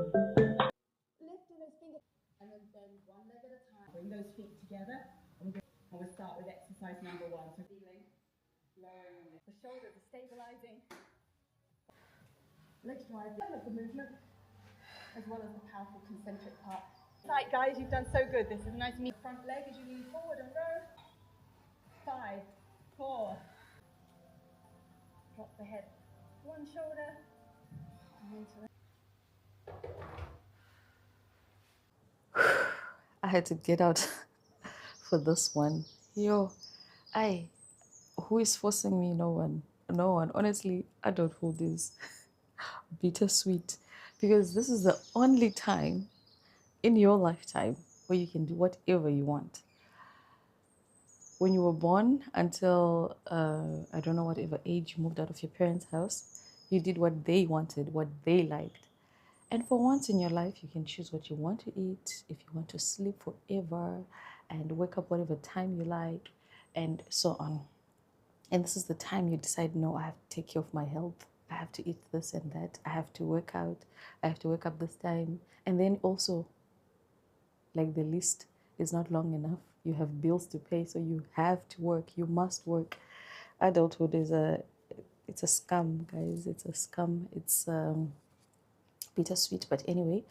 Lifting those fingers and then bend one leg at a time. Bring those feet together. And we'll start with exercise number 1. So feeling, lowering the shoulders are stabilizing. Let's drive the movement as well as the powerful concentric part. Right, guys, you've done so good. This is a nice front leg as you lean forward and row. 5, 4. Drop the head. One shoulder. And into the I had to get out for this one. Yo, who is forcing me? No one. No one. Honestly, adulthood is bittersweet because this is the only time in your lifetime where you can do whatever you want. When you were born until, I don't know, whatever age you moved out of your parents' house, you did what they wanted, what they liked. And for once in your life, you can choose what you want to eat, if you want to sleep forever, and wake up whatever time you like, and so on. And this is the time you decide, no, I have to take care of my health. I have to eat this and that. I have to work out. I have to wake up this time. And then also, like, the list is not long enough. You have bills to pay, so you have to work. You must work. Adulthood is it's a scam, guys. It's a scam. It's bittersweet, but anyway,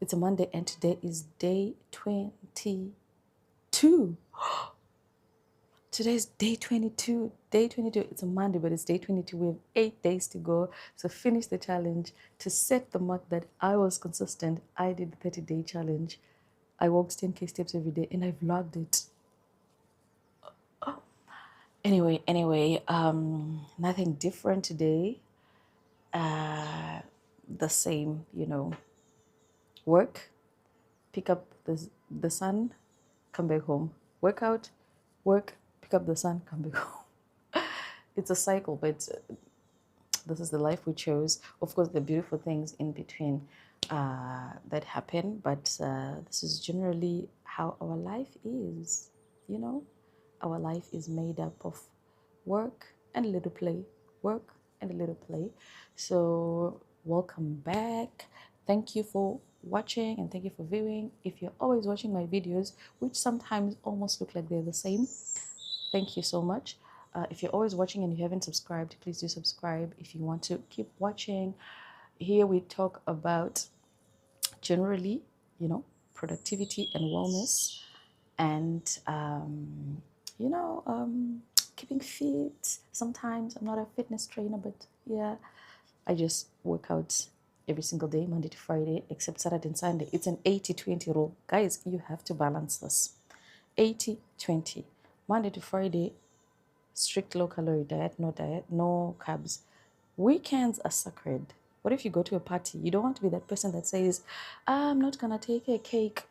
it's a Monday and today is day 22. Today's day 22. Day 22. It's a Monday, but it's day 22. We have 8 days to go to finish the challenge, to set the mark that I was consistent. I did the 30-day challenge. I walked 10K steps every day and I vlogged it. Anyway, nothing different today. The same, work, pick up the son, come back home. Work out, work, pick up the son, come back home. It's a cycle, but this is the life we chose. Of course, there are beautiful things in between that happen, but this is generally how our life is, Our life is made up of work and a little play, work and a little play. So welcome back. Thank you for watching and thank you for viewing. If you're always watching my videos, which sometimes almost look like they're the same, thank you so much. If you're always watching and you haven't subscribed, please do subscribe. If you want to keep watching, here we talk about generally, productivity and wellness, and keeping fit. Sometimes I'm not a fitness trainer, but yeah, I just work out every single day, Monday to Friday, except Saturday and Sunday. It's an 80-20 rule. Guys, you have to balance this. 80-20. Monday to Friday, strict low-calorie diet, no carbs. Weekends are sacred. What if you go to a party? You don't want to be that person that says, I'm not going to take a cake,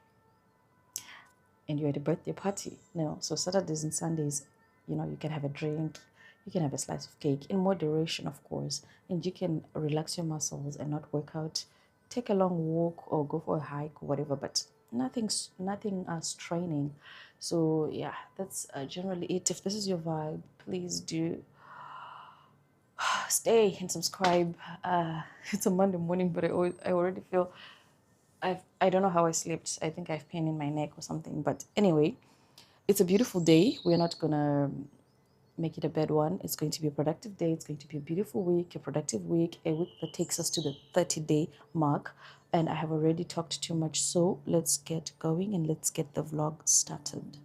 and you're at a birthday party. No. So Saturdays and Sundays, you can have a drink, you can have a slice of cake in moderation, of course, and you can relax your muscles and not work out. Take a long walk or go for a hike or whatever, but nothing straining. So yeah, that's generally it. If this is your vibe, please do stay and subscribe. It's a Monday morning, but I already feel I don't know how I slept. I think I have pain in my neck or something. But anyway, it's a beautiful day. We're not gonna make it a bad one. It's going to be a productive day. It's going to be a beautiful week, a productive week, a week that takes us to the 30-day mark. And I have already talked too much, so let's get going and let's get the vlog started.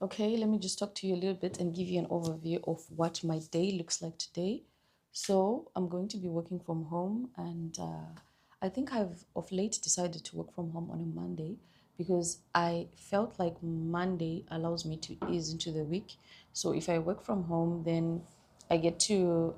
Okay, let me just talk to you a little bit and give you an overview of what my day looks like today. So I'm going to be working from home, and I think I've of late decided to work from home on a Monday because I felt like Monday allows me to ease into the week. So if I work from home, then I get to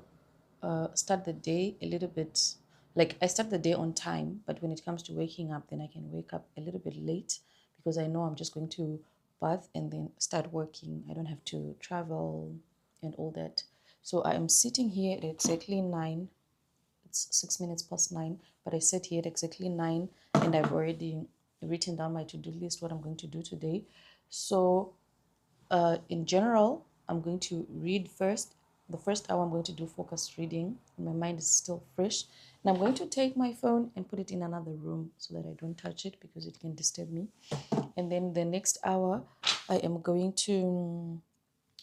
start the day a little bit, like I start the day on time, but when it comes to waking up, then I can wake up a little bit late because I know I'm just going to bath and then start working. I don't have to travel and all that. So I am sitting here at exactly 9. It's 6 minutes past 9, but I set here at exactly 9, and I've already written down my to-do list, what I'm going to do today. So in general, I'm going to read first. The first hour I'm going to do focused reading. My mind is still fresh. And I'm going to take my phone and put it in another room so that I don't touch it because it can disturb me. And then the next hour, I am going to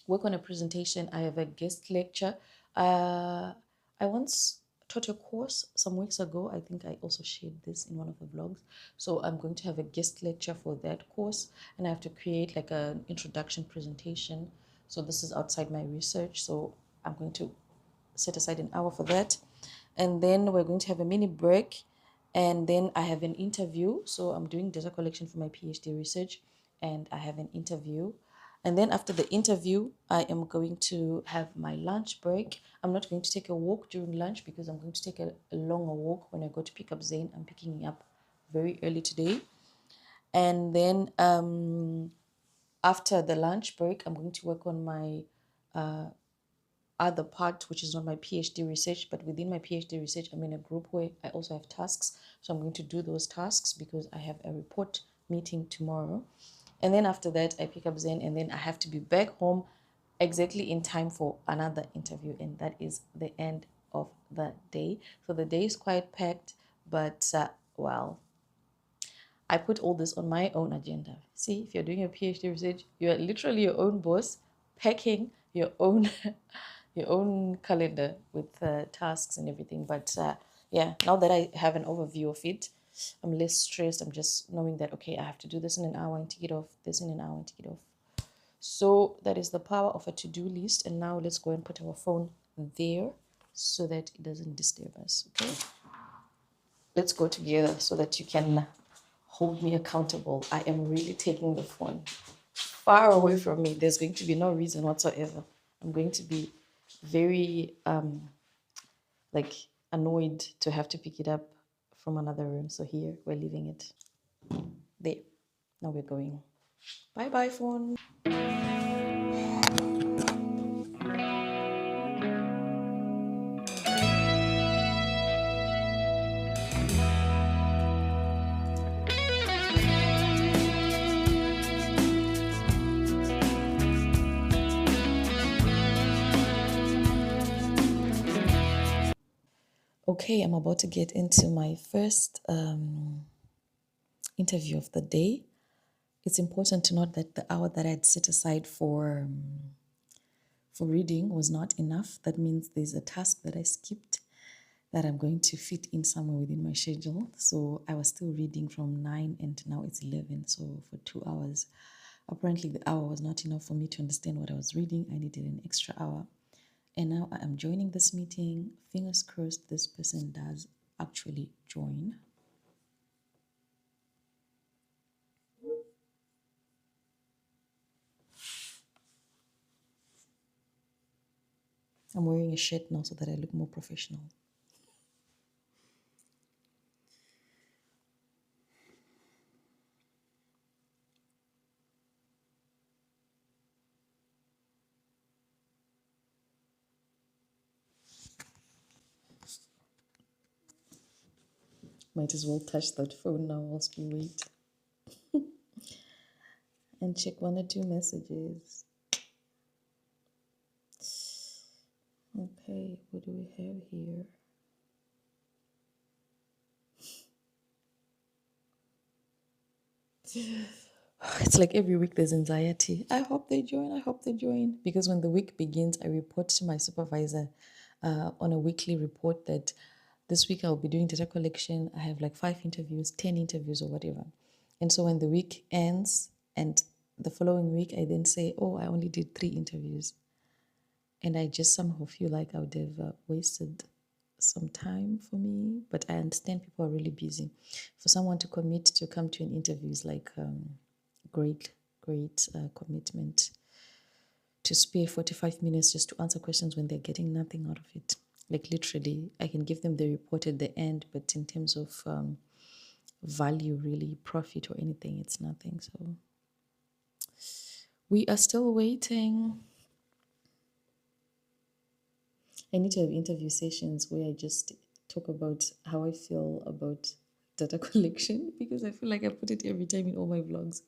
work on a presentation. I have a guest lecture. I once taught a course some weeks ago. I think I also shared this in one of the vlogs. So I'm going to have a guest lecture for that course, and I have to create like an introduction presentation. So this is outside my research. So I'm going to set aside an hour for that. And then we're going to have a mini break. And then I have an interview. So I'm doing data collection for my PhD research, and I have an interview. And then after the interview, I am going to have my lunch break. I'm not going to take a walk during lunch because I'm going to take a longer walk when I go to pick up Zayn. I'm picking him up very early today. And then after the lunch break, I'm going to work on my other part, which is not my PhD research, but within my PhD research, I'm in a group where I also have tasks. So I'm going to do those tasks because I have a report meeting tomorrow. And then after that, I pick up Zen, and then I have to be back home exactly in time for another interview. And that is the end of the day. So the day is quite packed, but well, I put all this on my own agenda. See, if you're doing your PhD research, you're literally your own boss, packing your own your own calendar with tasks and everything. But yeah, now that I have an overview of it, I'm less stressed. I'm just knowing that, okay, I have to do this in an hour and tick it off, this in an hour and tick it off. So that is the power of a to-do list. And now let's go and put our phone there so that it doesn't disturb us, okay? Let's go together so that you can hold me accountable. I am really taking the phone far away from me. There's going to be no reason whatsoever. I'm going to be very like annoyed to have to pick it up from another room. So here we're leaving it there. Now we're going. Bye bye, phone. Okay, I'm about to get into my first interview of the day. It's important to note that the hour that I'd set aside for reading was not enough. That means there's a task that I skipped that I'm going to fit in somewhere within my schedule. So I was still reading from 9 and now it's 11. So for 2 hours, apparently the hour was not enough for me to understand what I was reading. I needed an extra hour. And now I am joining this meeting. Fingers crossed this person does actually join. I'm wearing a shirt now so that I look more professional. Might as well touch that phone now whilst we wait. And check one or two messages. Okay, what do we have here? It's like every week there's anxiety. I hope they join. I hope they join. Because when the week begins, I report to my supervisor on a weekly report that this week I'll be doing data collection. I have like 5 interviews, 10 interviews, or whatever. And so when the week ends and the following week, I then say, oh, I only did 3 interviews. And I just somehow feel like I would have wasted some time for me. But I understand people are really busy. For someone to commit to come to an interview is like great commitment. To spare 45 minutes just to answer questions when they're getting nothing out of it. Like literally, I can give them the report at the end, but in terms of value, really, profit or anything, it's nothing. So we are still waiting. I need to have interview sessions where I just talk about how I feel about data collection because I feel like I put it every time in all my vlogs.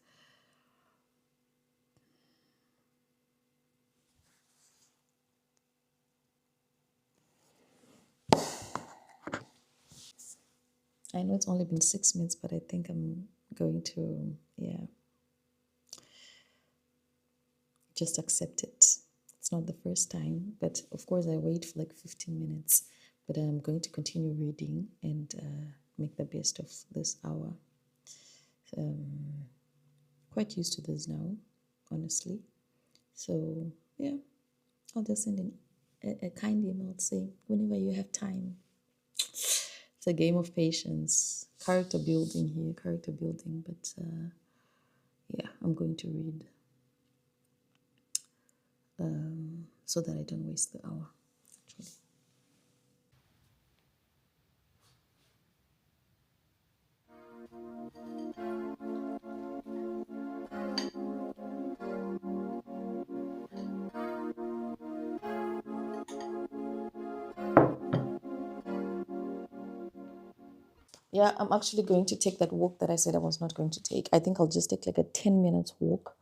I know it's only been 6 minutes, but I think I'm going to, yeah, just accept it. It's not the first time, but of course I wait for like 15 minutes. But I'm going to continue reading and make the best of this hour. Quite used to this now, honestly. So, yeah, I'll just send in a kind email saying, whenever you have time. It's a game of patience, character building here, character building. But yeah, I'm going to read so that I don't waste the hour, actually. Yeah, I'm actually going to take that walk that I said I was not going to take. I think I'll just take like a 10 minutes walk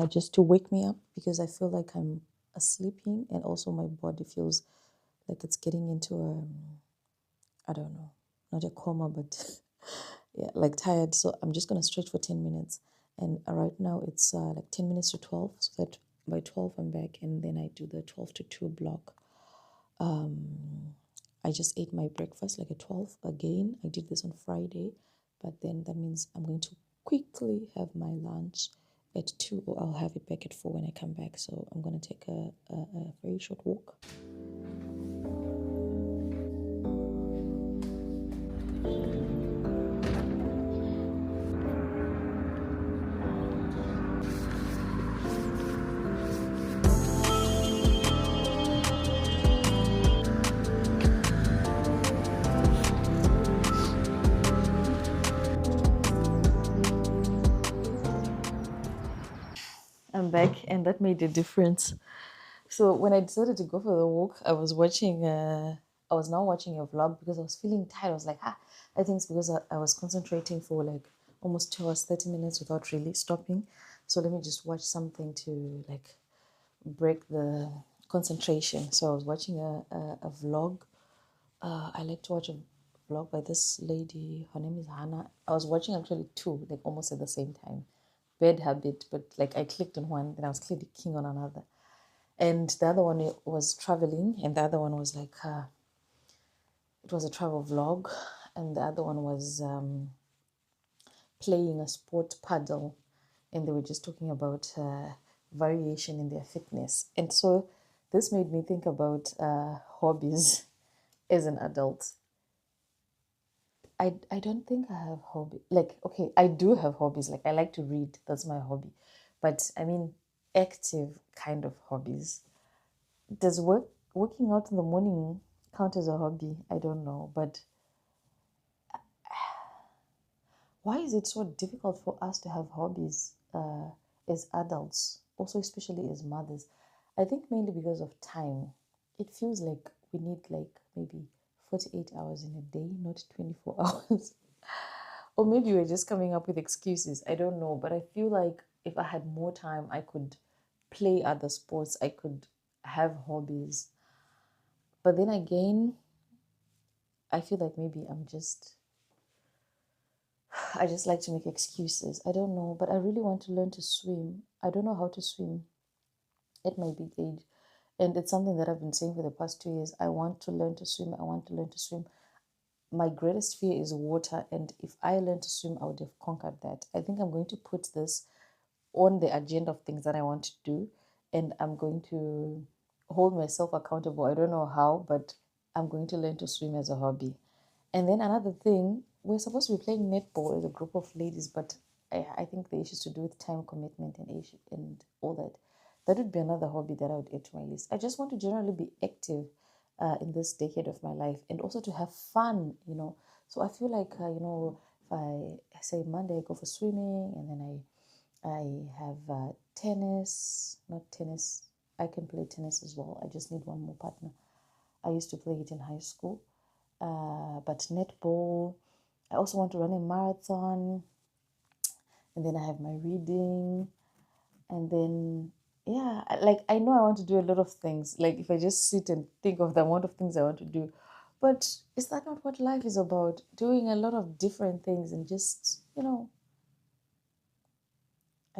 just to wake me up because I feel like I'm sleeping and also my body feels like it's getting into I don't know, not a coma, but yeah, like tired. So I'm just going to stretch for 10 minutes. And right now it's like 10 minutes to 12. So that by 12 I'm back and then I do the 12 to 2 block. I just ate my breakfast like at 12 again. I did this on Friday, but then that means I'm going to quickly have my lunch at 2 or I'll have it back at 4 when I come back. So I'm going to take a very short walk. I'm back and that made a difference. So when I decided to go for the walk, I was now watching a vlog because I was feeling tired. I was like, I think it's because I was concentrating for like almost 2 hours, 30 minutes without really stopping. So let me just watch something to like break the concentration. So I was watching a vlog. I like to watch a vlog by this lady. Her name is Hannah. I was watching actually two, like almost at the same time. Bad habit, but like I clicked on one, then I was clicking on another. And the other one was traveling, and the other one was like it was a travel vlog, and the other one was playing a sport paddle, and they were just talking about variation in their fitness. And so this made me think about hobbies as an adult. I don't think I have hobby. Like, okay, I do have hobbies. Like, I like to read. That's my hobby. But I mean, active kind of hobbies. Does working out in the morning count as a hobby? I don't know. But why is it so difficult for us to have hobbies as adults? Also, especially as mothers. I think mainly because of time. It feels like we need like maybe 48 hours in a day, not 24 hours. Or maybe we're just coming up with excuses. I don't know. But I feel like if I had more time, I could play other sports. I could have hobbies. But then again, I feel like maybe I just like to make excuses. I don't know. But I really want to learn to swim. I don't know how to swim at my big age. And it's something that I've been saying for the past 2 years. I want to learn to swim. I want to learn to swim. My greatest fear is water, and if I learned to swim, I would have conquered that. I think I'm going to put this on the agenda of things that I want to do, and I'm going to hold myself accountable. I don't know how, but I'm going to learn to swim as a hobby. And then another thing, we're supposed to be playing netball as a group of ladies, but I think the issues to do with time commitment and issue and all that. That would be another hobby that I would add to my list. I just want to generally be active in this decade of my life and also to have fun. So I feel like, if I say Monday I go for swimming and then I have tennis, not tennis. I can play tennis as well. I just need one more partner. I used to play it in high school. but netball. I also want to run a marathon. And then I have my reading. And then, yeah, like I know I want to do a lot of things. Like if I just sit and think of the amount of things I want to do. But is that not what life is about? Doing a lot of different things and just, I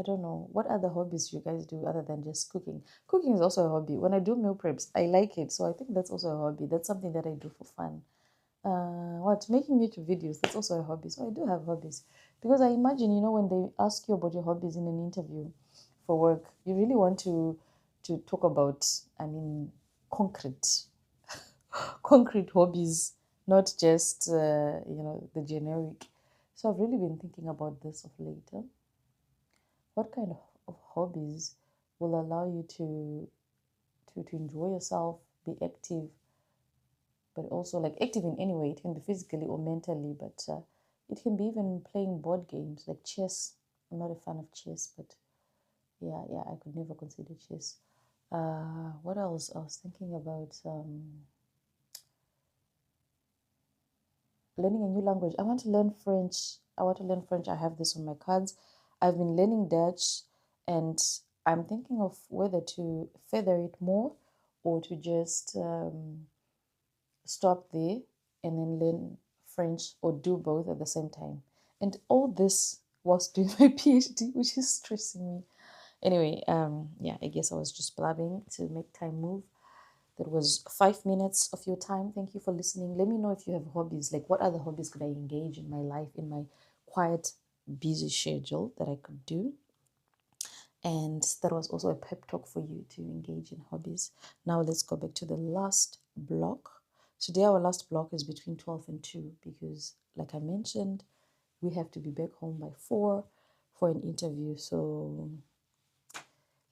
don't know. What other hobbies you guys do other than just cooking? Cooking is also a hobby. When I do meal preps, I like it. So I think that's also a hobby. That's something that I do for fun. What? Making YouTube videos, that's also a hobby. So I do have hobbies. Because I imagine, when they ask you about your hobbies in an interview for work, you really want to talk about, concrete, concrete hobbies, not just, the generic. So I've really been thinking about this of late. What kind of hobbies will allow you to enjoy yourself, be active, but also like active in any way. It can be physically or mentally, but it can be even playing board games like chess. I'm not a fan of chess, but yeah, I could never consider chess. What else? I was thinking about learning a new language. I want to learn French. I have this on my cards. I've been learning Dutch, and I'm thinking of whether to feather it more or to just stop there and then learn French or do both at the same time. And all this whilst doing my PhD, which is stressing me. Anyway, yeah, I guess I was just blabbing to make time move. That was 5 minutes of your time. Thank you for listening. Let me know if you have hobbies. Like, what other hobbies could I engage in my life, in my quiet, busy schedule that I could do? And that was also a pep talk for you to engage in hobbies. Now let's go back to the last block. Today our last block is between 12 and 2 because, like I mentioned, we have to be back home by 4 for an interview. So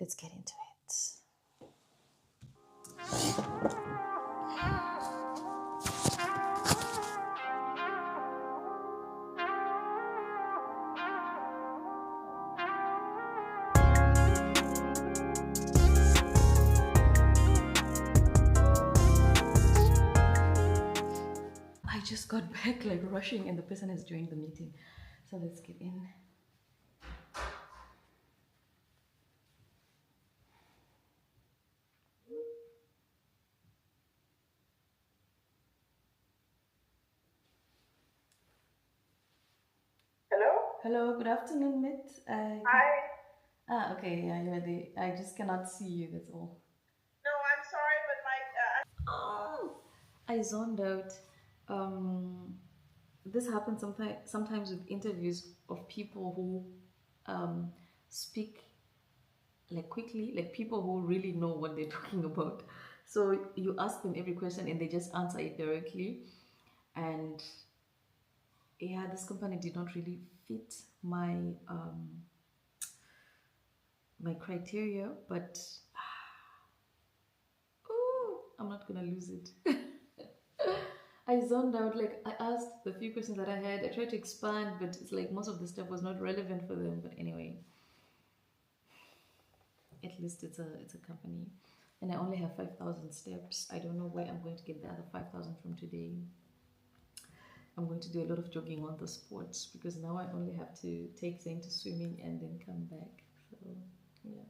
let's get into it. I just got back like rushing and the person is joining the meeting. So let's get in. Hello? Hello, good afternoon, Mit. Hi. Okay, yeah, you're there. I just cannot see you, that's all. No, I'm sorry, but Oh, I zoned out. Um, this happens sometimes with interviews of people who speak like quickly, like people who really know what they're talking about. So you ask them every question and they just answer it directly. And yeah, this company did not really fit my criteria, but ooh, I'm not gonna lose it. I zoned out. Like I asked the few questions that I had. I tried to expand, but it's like most of the stuff was not relevant for them. But anyway, at least it's a company, and I only have 5,000 steps. I don't know where I'm going to get the other 5,000 from today. I'm going to do a lot of jogging on the spot because now I only have to take Zane to swimming and then come back. So yeah.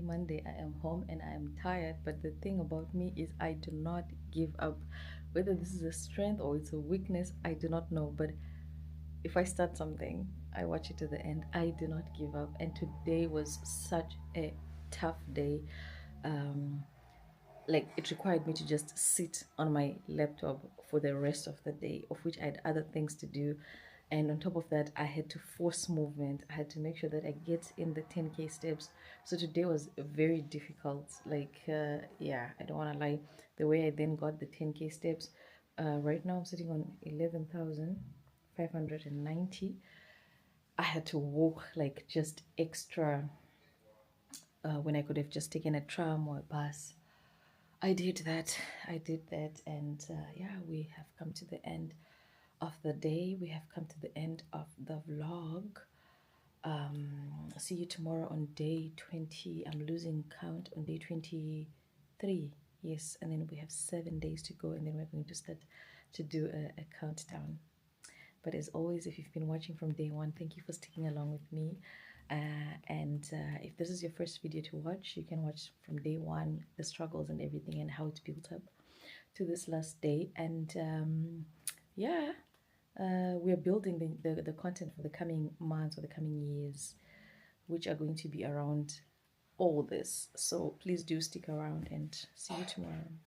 Monday, I am home and I am tired. But the thing about me is, I do not give up. Whether this is a strength or it's a weakness, I do not know. But if I start something, I watch it to the end. I do not give up. And today was such a tough day. Um, like it required me to just sit on my laptop for the rest of the day, of which I had other things to do. And on top of that, I had to force movement. I had to make sure that I get in the 10K steps. So today was very difficult. Like, yeah, I don't want to lie. The way I then got the 10K steps, right now I'm sitting on 11,590. I had to walk like just extra when I could have just taken a tram or a bus. I did that. I did that. And yeah, we have come to the end of the day. We have come to the end of the vlog. See you tomorrow on day 20. I'm losing count on day 23. Yes, and then we have 7 days to go, and then we're going to start to do a countdown. But as always, if you've been watching from day one, thank you for sticking along with me. If this is your first video to watch, you can watch from day one the struggles and everything and how it's built up to this last day. And yeah, we're building the content for the coming months or the coming years, which are going to be around all this. So please do stick around and see you tomorrow.